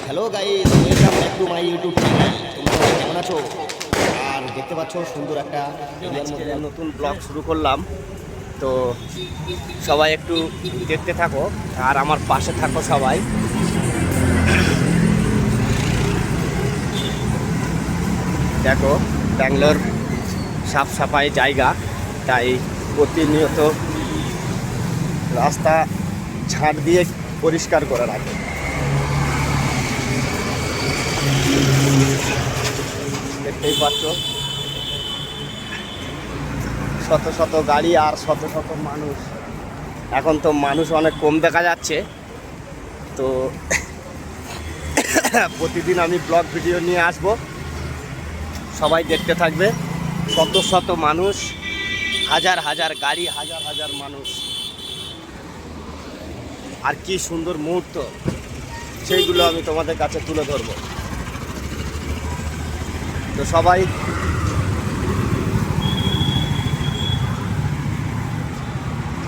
Hello guys, welcome back to my YouTube channel. তোমরা সবাই কেমন আছো? আর দেখতে পাচ্ছ সুন্দর একটা এরিয়ার মধ্যে নতুন ব্লগ শুরু করলাম। তো সবাই একটু দেখতে থাকো আর আমার পাশে থাকো সবাই। দেখো ব্যাঙ্গালোর সাফ সাফাই জায়গা, তাই প্রতিনিয়ত রাস্তা ঝাঁট দিয়ে পরিষ্কার করে রাখে। দেখতেই পাচ্ছ শত শত গাড়ি আর শত শত মানুষ। এখন তো মানুষ অনেক কম দেখা যাচ্ছে, তো প্রতিদিন আমি ব্লগ ভিডিও নিয়ে আসব, সবাই দেখতে থাকবে। শত শত মানুষ, হাজার হাজার গাড়ি, হাজার হাজার মানুষ, আর কি সুন্দর মুহূর্ত, সেইগুলো আমি তোমাদের কাছে তুলে ধরব। তো সবাই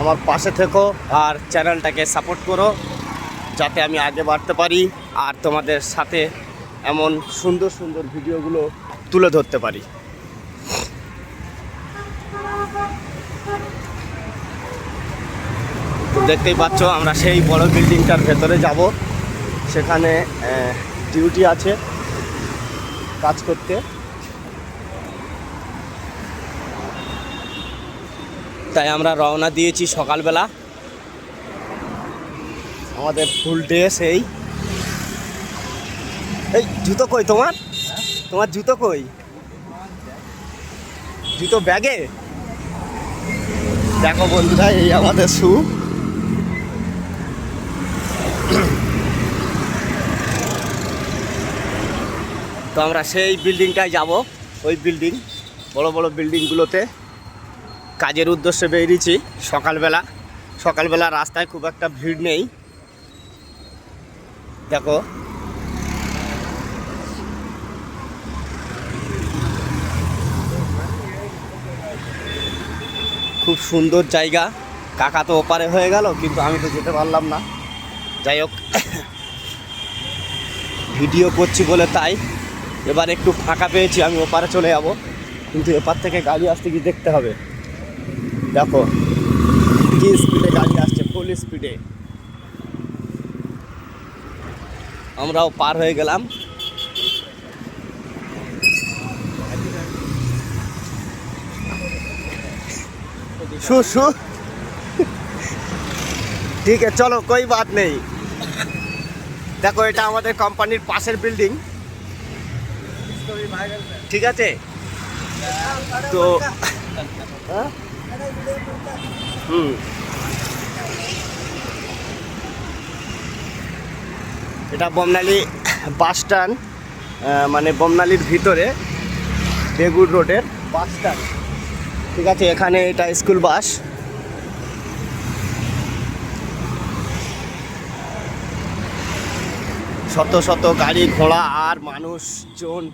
আমার পাশে থেকো আর চ্যানেলটাকে সাপোর্ট করো, যাতে আমি আগে বাড়তে পারি আর তোমাদের সাথে এমন সুন্দর সুন্দর ভিডিওগুলো তুলে ধরতে পারি। তো দেখতেই পাচ্ছ আমরা সেই বড় বিল্ডিংটার ভেতরে যাব, সেখানে ডিউটি আছে কাজ করতে। তাই আমরা রওনা দিয়েছি সকালবেলা, আমাদের ফুল ড্রেস। এই জুতো কই তোমার? তোমার জুতো কই? জুতো ব্যাগে? দেখো বন্ধুরা, এই আমাদের শু। তো আমরা সেই বিল্ডিংটায় যাব, ওই বিল্ডিং, বড় বড় বিল্ডিংগুলোতে কাজের উদ্দেশ্যে বেরিয়েছি সকালবেলা। সকালবেলা রাস্তায় খুব একটা ভিড় নেই। দেখো খুব সুন্দর জায়গা। কাকা তো ওপারে হয়ে গেল, কিন্তু আমি তো যেতে পারলাম না। যাই হোক, ভিডিও করছি বলে তাই এবার একটু ফাঁকা পেয়েছি, আমি ওপারে চলে যাব, কিন্তু এপার থেকে গাড়ি আসতে কি দেখতে হবে। দেখো কি স্পিডে গাড়ি আসছে, ফুল স্পিডে। আমরাও পার হয়ে গেলাম। শু শু, ঠিক আছে চলো, কোই বাত নেই। দেখো এটা আমাদের কোম্পানির পাশের বিল্ডিং, ঠিক আছে? তো এটা বমনালী বাস স্ট্যান্ড, মানে বমনালীর ভিতরে বেগুড় রোডের বাস স্ট্যান্ড, ঠিক আছে? এখানে এটা স্কুল বাস। শত শত গাড়ি ঘোড়া আর মানুষজন।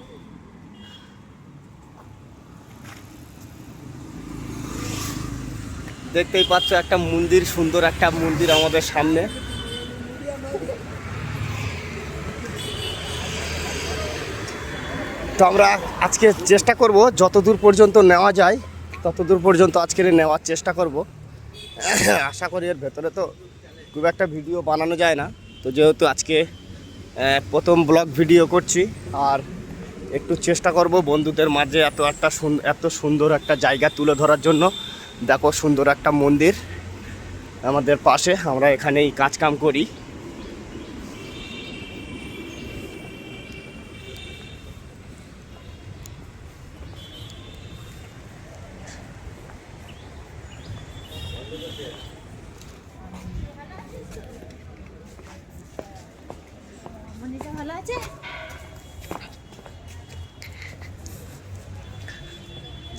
দেখতেই পাচ্ছ একটা মন্দির, সুন্দর একটা মন্দির আমাদের সামনে। তো আমরা আজকে চেষ্টা করব যতদূর পর্যন্ত নেওয়া যায় ততদূর পর্যন্ত আজকে নেওয়ার চেষ্টা করব। আশা করি এর ভেতরে তো খুব একটা ভিডিও বানানো যায় না, তো যেহেতু আজকে প্রথম ব্লগ ভিডিও করছি, আর একটু চেষ্টা করব বন্ধুদের মাঝে এত সুন্দর একটা জায়গা তুলে ধরার জন্য। দেখো সুন্দর একটা মন্দির আমাদের পাশে, আমরা এখানেই কাজ কাম করি।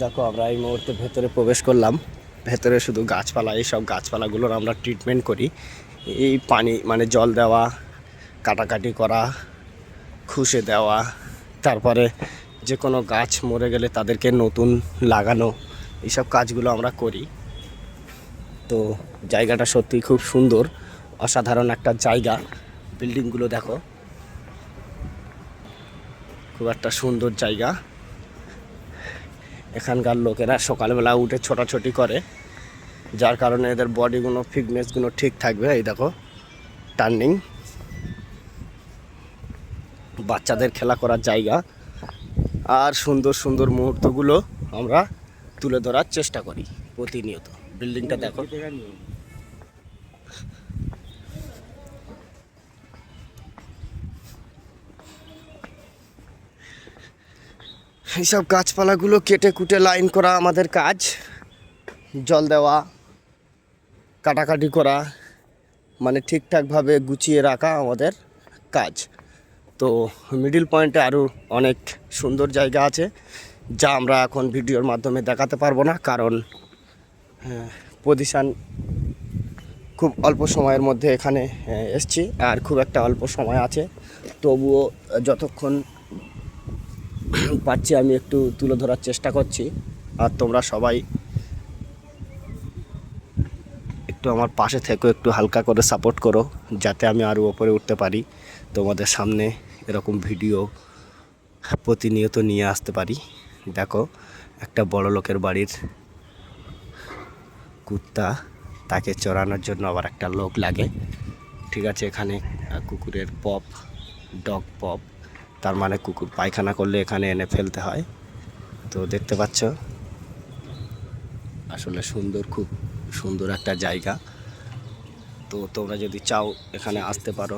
দেখো আমরা এই মুহূর্তে ভেতরে প্রবেশ করলাম। ভেতরে শুধু গাছপালা, এইসব গাছপালাগুলোর আমরা ট্রিটমেন্ট করি। এই পানি মানে জল দেওয়া, কাটাকাটি করা, খুশে দেওয়া, তারপরে যে কোনো গাছ মরে গেলে তাদেরকে নতুন লাগানো, এইসব কাজগুলো আমরা করি। তো জায়গাটা সত্যি খুব সুন্দর, অসাধারণ একটা জায়গা। বিল্ডিংগুলো দেখো, খুব একটা সুন্দর জায়গা। এখানকার লোকেরা সকালবেলা উঠে ছোটাছুটি করে, যার কারণে এদের বডিগুলো ফিটনেসগুলো ঠিক থাকবে। এই দেখো টার্নিং, বাচ্চাদের খেলা করার জায়গা, আর সুন্দর সুন্দর মুহূর্তগুলো আমরা তুলে ধরার চেষ্টা করি প্রতিনিয়ত। বিল্ডিংটা দেখো, এইসব গাছপালাগুলো কেটে কুটে লাইন করা আমাদের কাজ, জল দেওয়া, কাটাকাটি করা, মানে ঠিকঠাকভাবে গুছিয়ে রাখা আমাদের কাজ। তো মিডিল পয়েন্টে আরও অনেক সুন্দর জায়গা আছে, যা আমরা এখন ভিডিওর মাধ্যমে দেখাতে পারবো না, কারণ পজিশান খুব অল্প সময়ের মধ্যে এখানে এসছি, আর খুব একটা অল্প সময় আছে। তবুও যতক্ষণ পারছি আমি একটু তুলে ধরার চেষ্টা করছি, আর তোমরা সবাই একটু আমার পাশে থেকেও একটু হালকা করে সাপোর্ট করো, যাতে আমি আরও ওপরে উঠতে পারি, তোমাদের সামনে এরকম ভিডিও প্রতিনিয়ত নিয়ে আসতে পারি। দেখো একটা বড় লোকের বাড়ির কুত্তা, তাকে চড়ানোর জন্য আবার একটা লোক লাগে। ঠিক আছে, এখানে কুকুরের পপ, ডগ পপ, তার মানে কুকুর পায়খানা করলে এখানে এনে ফেলতে হয়। তো দেখতে পাচ্ছ, আসলে সুন্দর, খুব সুন্দর একটা জায়গা। তো তোমরা যদি চাও এখানে আসতে পারো।